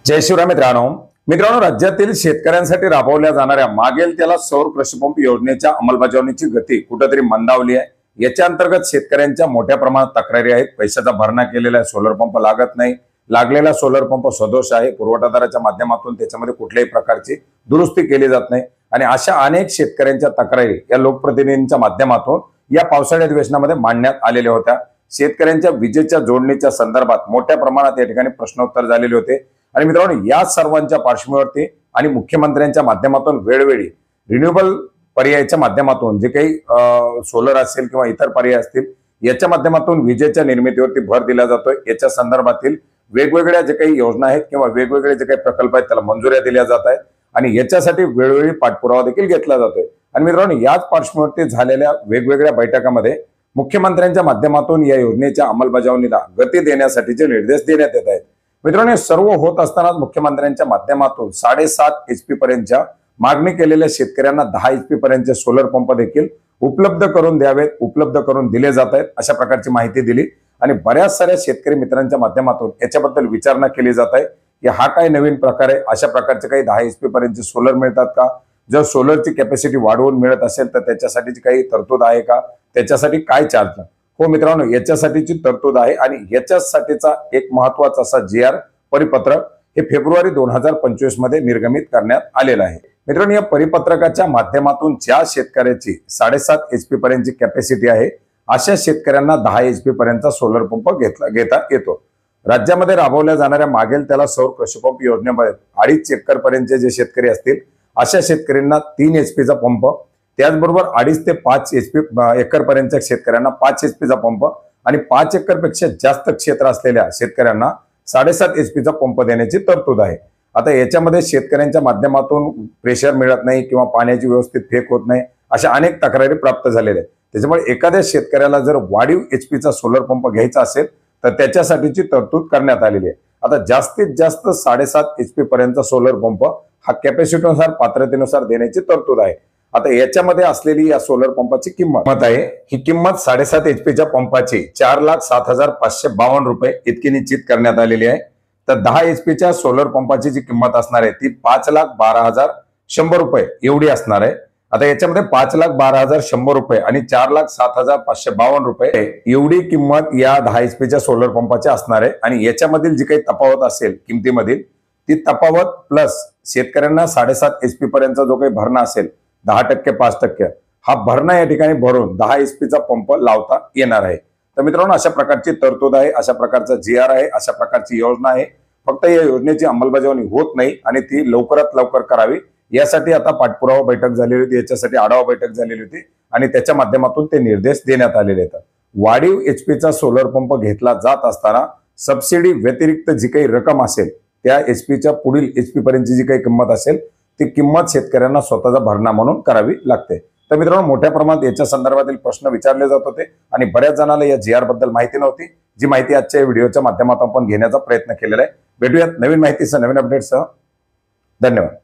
जय शिवराय मित्रांनो राज्यातील शेतकऱ्यांसाठी राबवल्या जाणाऱ्या मागेल त्याला सौर कृषीपंप योजनेच्या अंमलबजावणीची गती कुठेतरी मंदावली आहे। याच्या अंतर्गत शेतकऱ्यांच्या मोठ्या प्रमाणात तक्रारी आहेत। पैशाचा भरणा केलेला सोलर पंप लागत नाही, लागलेला सोलर पंप सदोष आहे, पुरवठादाराच्या माध्यमातून त्याच्यामध्ये कुठल्याही प्रकारची दुरुस्ती केली जात नाही आणि अशा अनेक शेतकऱ्यांच्या तक्रारी या लोकप्रतिनिधींच्या माध्यमातून या पावसाळी अधिवेशनामध्ये मांडण्यात आलेल्या होत्या। शेतकऱ्यांच्या विजेच्या जोडणीच्या संदर्भात मोठ्या प्रमाणात या ठिकाणी प्रश्नोत्तर झालेले होते आणि मित्रांनो या सर्वांच्या पार्श्वभूमीवरती आणि मुख्यमंत्र्यांच्या माध्यमातून वेळोवेळी रिन्युएबल पर्यायाच्या माध्यमातून जे काही सोलर असेल किंवा इतर पर्याय असतील याच्या माध्यमातून विजेच्या निर्मितीवरती भर दिला जातोय। याच्या संदर्भातील वेगवेगळ्या जे काही योजना आहेत किंवा वेगवेगळे जे काही प्रकल्प आहेत त्याला मंजुऱ्या दिल्या जात आहेत आणि याच्यासाठी वेळोवेळी पाठपुरावा देखील घेतला जातोय। आणि मित्रांनो याच पार्श्वभूमीवरती झालेल्या वेगवेगळ्या बैठकांमध्ये मुख्यमंत्र्यांच्या माध्यमातून या योजनेच्या अंमलबजावणीला गती देण्यासाठीचे निर्देश देण्यात येत आहेत। मित्रांनो हे सर्व होत असतानाच मुख्यमंत्र्यांच्या माध्यमातून 7.5 HP पर्यंतच्या मागणी केलेल्या शेतकऱ्यांना 10 HP पर्यंतचे सोलर पंप देखील उपलब्ध करून द्यावेत, उपलब्ध करून दिले जात आहेत अशा प्रकारची माहिती दिली आणि बऱ्याच साऱ्या शेतकरी मित्रांच्या माध्यमातून याच्याबद्दल विचारणा केली जात आहे की हा काय नवीन प्रकार आहे, अशा प्रकारचे काही 10 HP पर्यंतचे सोलर मिळतात का, जर सोलरची कॅपॅसिटी वाढवून मिळत असेल तर त्याच्यासाठीची काही तरतूद आहे का, त्याच्यासाठी काय चार्ज। हो मित्रांनो याच्यासाठीची तरतूद आहे आणि याच्यासाठीचा एक महत्त्वाचा असा GR परिपत्रक हे फेब्रुवारी 2025 मध्ये निर्गमित करण्यात आलेलं आहे। मित्रांनो या परिपत्रकाच्या माध्यमातून ज्या शेतकऱ्याची 7.5 HP पर्यंतची कॅपॅसिटी आहे अशा शेतकऱ्यांना 10 HP पर्यंतचा सोलर पंप घेता येतो। राज्यामध्ये राबवल्या जाणाऱ्या मागेल त्याला सौर कृषीपंप योजनेमध्ये 2.5 एकर पर्यंतचे जे शेतकरी असतील अशा शेतकऱ्यांना 3 HP चा पंप, त्याचबरोबर 2.5 ते 5 एकर पर्यंतच्या शेतकऱ्यांना 5 HP चा पंप आणि 5 एकर पेक्षा जास्त क्षेत्र असलेल्या शेतकऱ्यांना 7.5 HP चा पंप देण्याची तरतूद आहे। आता याच्यामध्ये शेतकऱ्यांच्या माध्यमातून प्रेशर मिळत नाही किंवा पाण्याची व्यवस्थित फेक होत नाही अशा अनेक तक्रारी प्राप्त झालेल्या आहेत। त्याच्यामुळे एखाद्या शेतकऱ्याला जर वाढीव HP चा सोलर पंप घ्यायचा असेल तर त्याच्यासाठीची तरतूद करण्यात आलेली आहे। आता जास्तीत जास्त 7.5 HP पर्यंतचा सोलर पंप हा कॅपॅसिटीनुसार पात्रतेनुसार देण्याची तरतूद आहे। आता याच्यामध्ये असलेली या सोलर पंपाची किंमत आहे, ही किंमत 7.5 HP च्या पंपाची 4,07,552 रुपये इतकी निश्चित करण्यात आलेली आहे। तर 10 HP च्या सोलर पंपाची जी किंमत असणार आहे ती 5,12,100 रुपये एवढी असणार आहे। आता याच्यामध्ये 5,12,100 रुपये आणि 4,07,552 रुपये एवढी किंमत या 10 HP च्या सोलर पंपाची असणार आहे आणि याच्यामधील जी काही तफावत असेल किमतीमधील ती तफावत प्लस शेतकऱ्यांना 7.5 HP पर्यंतचा जो काही भरणा असेल 10% 5% हा भरणा या ठिकाणी भरून 10 HP चा पंप लावता येणार आहे। तर मित्रांनो अशा प्रकारची तरतूद आहे, अशा प्रकारचा GR आहे, अशा प्रकारची योजना आहे। फक्त या योजनेची अंमलबजावणी होत नाही आणि ती लवकरात लवकर करावी यासाठी आता पाठपुरावा बैठक झालेली होती, याच्यासाठी आढावा बैठक झालेली होती आणि त्याच्या माध्यमातून ते निर्देश देण्यात आलेले आहेत। वाढीव HP चा सोलर पंप घेतला जात असताना सबसिडी व्यतिरिक्त जी काही रक्कम असेल त्या HP च्या पुढील HP पर्यंतची जी काही किंमत असेल ती किंमत शेतकऱ्यांना स्वतःचा भरणा म्हणून करावी लागते। तर मित्रांनो मोठ्या प्रमाणात याच्या संदर्भातील प्रश्न विचारले जात होते आणि बऱ्याच जणांना या GR बद्दल माहिती नव्हती, जी माहिती आजच्या व्हिडिओच्या माध्यमातून आपण घेण्याचा प्रयत्न केलेला आहे। भेटूयात नवीन माहितीसह, नवीन अपडेट्ससह। धन्यवाद।